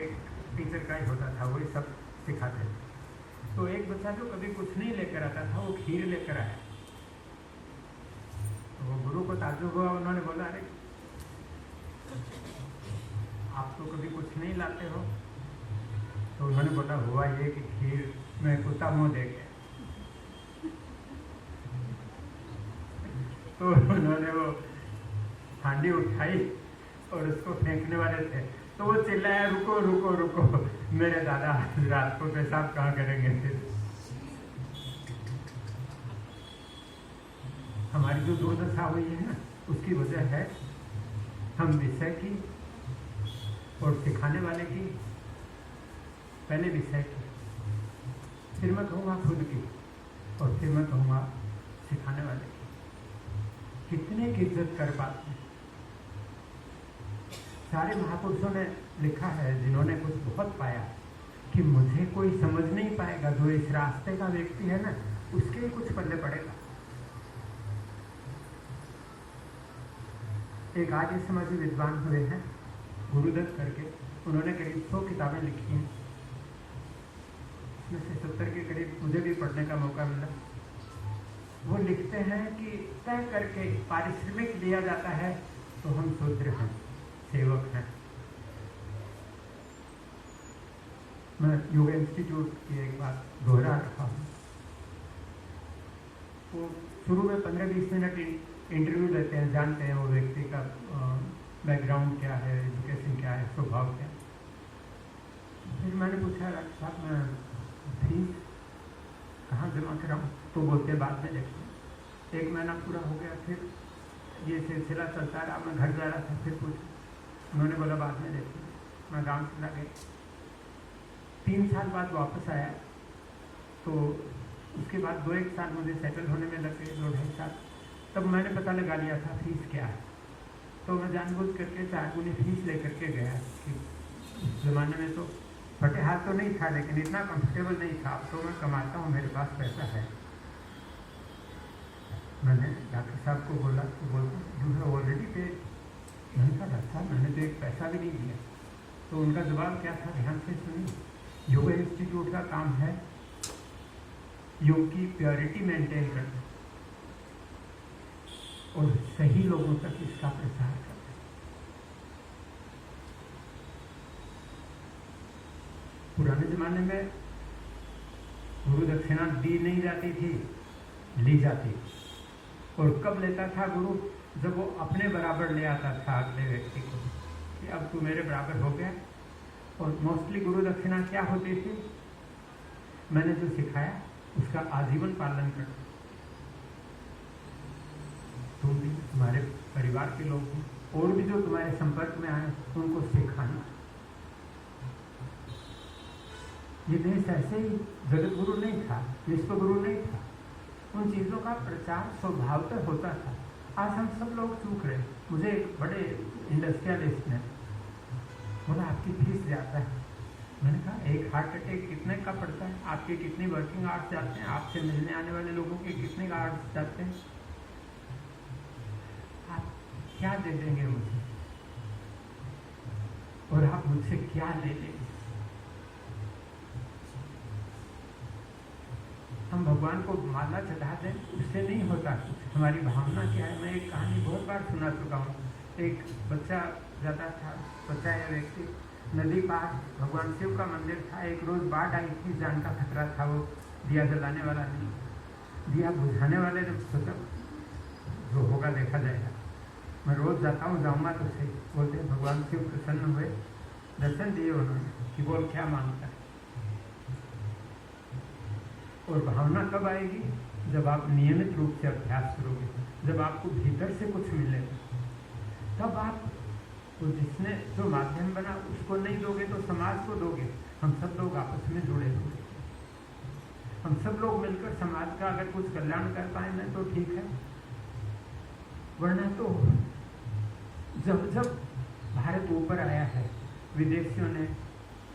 एक टीचर का ही होता था, वही सब सिखाते थे। तो एक बच्चा जो कभी कुछ नहीं लेकर आता था, वो खीर लेकर आया। तो वो गुरु को ताज्जुब हुआ, उन्होंने बोला, अरे आप तो कभी कुछ नहीं लाते हो। तो उन्होंने बोला, हुआ ये कि खीर में कुत्ता मुँह दे गया। तो उन्होंने वो हांडी उठाई और उसको फेंकने वाले थे, तो वो चिल्लाया, रुको रुको रुको, मेरे दादा रात को पेशाब कहाँ करेंगे फिर। हमारी जो दुर्दशा हुई है ना, उसकी वजह है हम विषय की और सिखाने वाले की, पहले विषय की, फिर मैं कहूँगा खुद की, और फिर मैं कहूँगा सिखाने वाले की। कितने की इज्जत कर पाते हैं। सारे महापुरुषों ने लिखा है, जिन्होंने कुछ बहुत पाया, कि मुझे कोई समझ नहीं पाएगा, जो इस रास्ते का व्यक्ति है ना, उसके ही कुछ पल्ले पड़ेगा। एक आर्य समाजी विद्वान हुए हैं गुरुदत्त करके, उन्होंने करीब 100 किताबें लिखी हैं, उसमें से 70 के करीब मुझे भी पढ़ने का मौका मिला। वो लिखते हैं कि तय करके पारिश्रमिक दिया जाता है तो हम शूद्र हैं, सेवक हैं। मैं योगा इंस्टीट्यूट की एक बात दोहरा रहा हूँ। वो शुरू में 15-20 मिनट इंटरव्यू देते हैं, जानते हैं वो व्यक्ति का बैकग्राउंड क्या है, एजुकेशन क्या है, स्वभाव क्या है। फिर मैंने पूछा, डॉक्टर साहब मैं फीस कहाँ जमा कराऊँ? तो बोलते बाद में देखिए। 1 महीना पूरा हो गया, फिर ये सिलसिला चलता रहा, मैं घर जा रहा था, फिर पूछा, उन्होंने बोला बाद में देखिए। मैं गाँव चला गया, 3 साल बाद वापस आया, तो उसके बाद 2-1 साल मुझे सेटल होने में लग गए, 2-2.5 साल। तब मैंने पता लगा लिया था फीस क्या है। तो मैं जानबूझ करके 4 गुनी फीस लेकर के गया कि उस ज़माने में तो फटे हाथ तो नहीं था, लेकिन इतना कंफर्टेबल नहीं था। अब तो मैं कमाता हूँ, मेरे पास पैसा है। मैंने डॉक्टर साहब को बोला, तो बोलते यू हैव ऑलरेडी पेड। मैंने कहा डॉक्टर साहब मैंने तो एक पैसा भी नहीं दिया। तो उनका जवाब क्या था, ध्यान से सुनिए। योगा इंस्टीट्यूट का काम है योग की प्योरिटी मेंटेन करना और सही लोगों तक इसका प्रचार करना। पुराने जमाने में गुरु दक्षिणा दी नहीं जाती थी, ली जाती थी। और कब लेता था गुरु? जब वो अपने बराबर ले आता था अगले व्यक्ति को, कि अब तू मेरे बराबर हो गया। और मोस्टली गुरु दक्षिणा क्या होती थी? मैंने जो सिखाया उसका आजीवन पालन करना। तुम भी, तुम्हारे परिवार के लोग हैं, और भी जो तुम्हारे संपर्क में आए, उनको सिखाना। ये देश ऐसे ही जगत गुरु नहीं था, विश्व गुरु नहीं था। उन चीज़ों का प्रचार स्वभावतः होता था। आज हम सब लोग चूक रहे। मुझे एक बड़े इंडस्ट्रियलिस्ट ने बोला, आपकी फीस ज़्यादा है। मैंने कहा, एक हार्ट अटैक कितने का पड़ता है? आपके कितनी वर्किंग आवर्स जाते हैं? आपसे मिलने आने वाले लोगों के कितने आवर्स जाते हैं? आप क्या दे देंगे मुझे, और आप मुझसे क्या ले लेंगे? हम भगवान को माला चढ़ा दें, उससे नहीं होता कुछ। हमारी भावना क्या है? मैं एक कहानी बहुत बार सुना चुका हूँ। एक बच्चा जाता था, बच्चा या व्यक्ति नदी पार, भगवान शिव का मंदिर था। एक रोज़ बाढ़ आई थी, जान का खतरा था, वो दिया जलाने वाला नहीं, दिया बुझाने वाले ने सोचा जो होगा देखा जाएगा, मैं रोज़ जाता हूँ, जाऊँगा तो सही। बोलते भगवान शिव प्रसन्न हुए, दर्शन दिए उन्होंने कि बोल क्या मांगता है। और भावना कब आएगी? जब आप नियमित रूप से अभ्यास करोगे, जब आपको भीतर से कुछ मिलेगा, तब आप तो जिसने जो माध्यम बना उसको नहीं दोगे तो समाज को दोगे। हम सब लोग आपस में जुड़े हुए, हम सब लोग मिलकर समाज का अगर कुछ कल्याण कर पाए ना तो ठीक है, वरना तो जब जब भारत ऊपर आया है, विदेशियों ने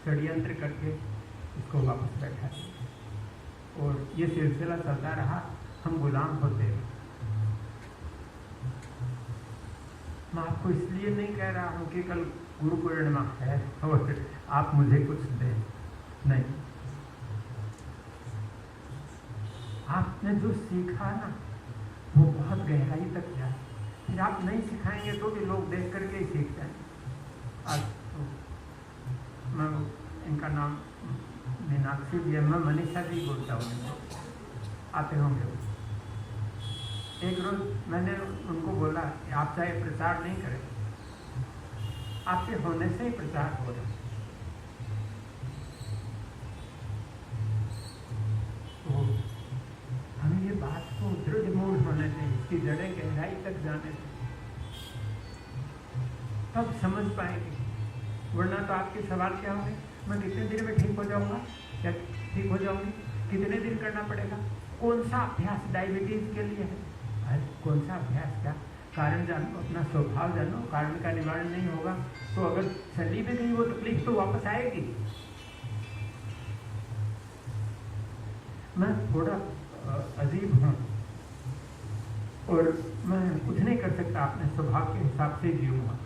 षड्यंत्र करके इसको वापस बैठा दिया और ये सिलसिला चलता रहा, हम गुलाम होते हैं। मैं आपको इसलिए नहीं कह रहा हूँ कि कल गुरु पूर्णिमा है और आप मुझे कुछ दें, नहीं। आपने जो सीखा ना वो बहुत गहराई तक जाए, फिर आप नहीं सिखाएंगे तो भी लोग देख करके ही सीख जाएंगे। आज तो मैं इनका नाम मीनाक्षी जी है, मैं मनीषा जी बोलता हूँ, इनको आते होंगे। एक रोज मैंने उनको बोला कि आप चाहे प्रचार नहीं करें, आपके होने से ही प्रचार हो रहा है। तो हमें ये बात को दृढ़ मूल होने दें, इसकी जड़ें गहराई तक जाने दें, तब समझ पाएंगे। वरना तो आपके सवाल क्या होंगे, मैं कितने दिन में ठीक हो जाऊंगा या ठीक हो जाऊंगी, कितने दिन करना पड़ेगा, कौन सा अभ्यास डायबिटीज के लिए है, कौन सा अभ्यास, क्या कारण जानो, अपना स्वभाव जानो। कारण का निवारण नहीं होगा तो अगर चली भी गई वो तकलीफ तो वापस आएगी। मैं थोड़ा अजीब हूँ और मैं कुछ नहीं कर सकता, अपने स्वभाव के हिसाब से जीऊँगा।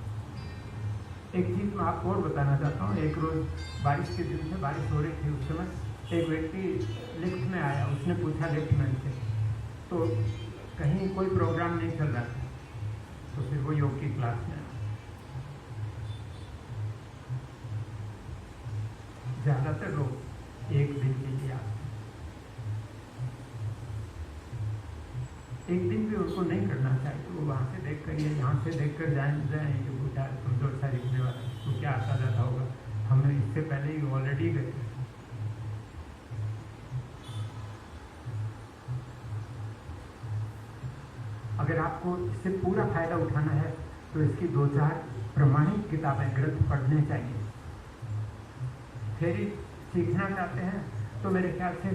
एक चीज़ मैं आपको और बताना चाहता हूँ। एक रोज़ बारिश के दिन से, बारिश हो रही थी उस समय, एक व्यक्ति लिफ्ट में आया, उसने पूछा लिफ्टमैन से, तो कहीं कोई प्रोग्राम नहीं चल रहा था, तो फिर वो योग की क्लास में आया। ज़्यादातर लोग एक दिन के लिए आते, एक दिन भी उनको नहीं करना चाहिए। तो वो वहाँ से देख कर, ये यहाँ से देख कर जाए ये पूछा कमजोर सा दिखने वाला तो क्या आता जाता होगा, हमें इससे पहले ही ऑलरेडी गए। अगर आपको इससे पूरा फायदा उठाना है तो इसकी 2-4 प्रमाणित किताबें, ग्रंथ पढ़ने चाहिए। थ्योरी सीखना चाहते हैं तो मेरे ख्याल से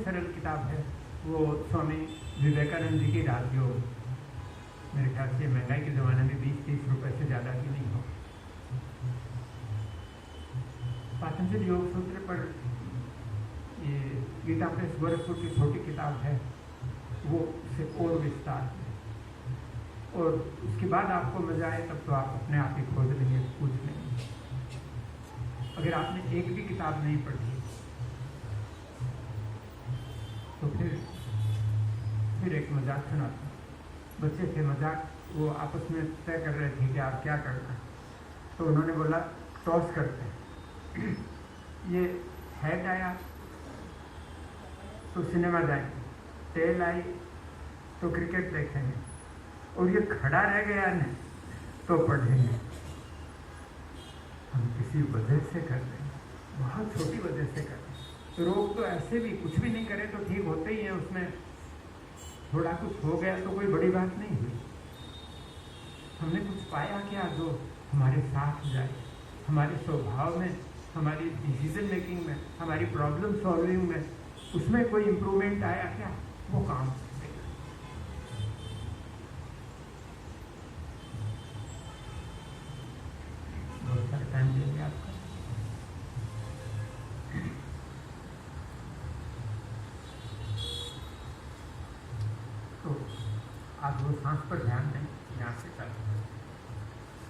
सरल किताब है वो स्वामी विवेकानंद जी की राजयोग। मेरे ख्याल से महंगाई के ज़माने में 20-30 रुपए से ज़्यादा की नहीं हो। पातंजलि योग सूत्र पर ये गीता प्रेस गोरखपुर की छोटी किताब है, वो से और विस्तार है। और उसके बाद आपको मजा आए तब तो आप अपने आप ही खोज लेंगे, पूछ लेंगे। अगर आपने एक भी किताब नहीं पढ़ी तो फिर एक मजाक सुनाता। बच्चे थे, मजाक, वो आपस में तय कर रहे थे कि आप क्या करना है। तो उन्होंने बोला टॉस करते हैं, ये हेड आया तो सिनेमा जाएंगे, टेल आई तो क्रिकेट देखेंगे, और ये खड़ा रह गया न तो पढ़ेंगे। हम किसी वजह से कर देंगे, बहुत छोटी वजह से कर देंगे। रोग तो ऐसे भी कुछ भी नहीं करे तो ठीक होते ही हैं, उसमें थोड़ा कुछ हो गया तो कोई बड़ी बात नहीं हुई। हमने कुछ पाया क्या जो हमारे साथ जाए, हमारे स्वभाव में, हमारी डिसीजन मेकिंग में, हमारी प्रॉब्लम सॉल्विंग में, उसमें कोई इम्प्रूवमेंट आया क्या, वो काम बहुत सारा टाइम दे दिया आपका। तो आप वो सांस पर ध्यान दें, यहाँ से चल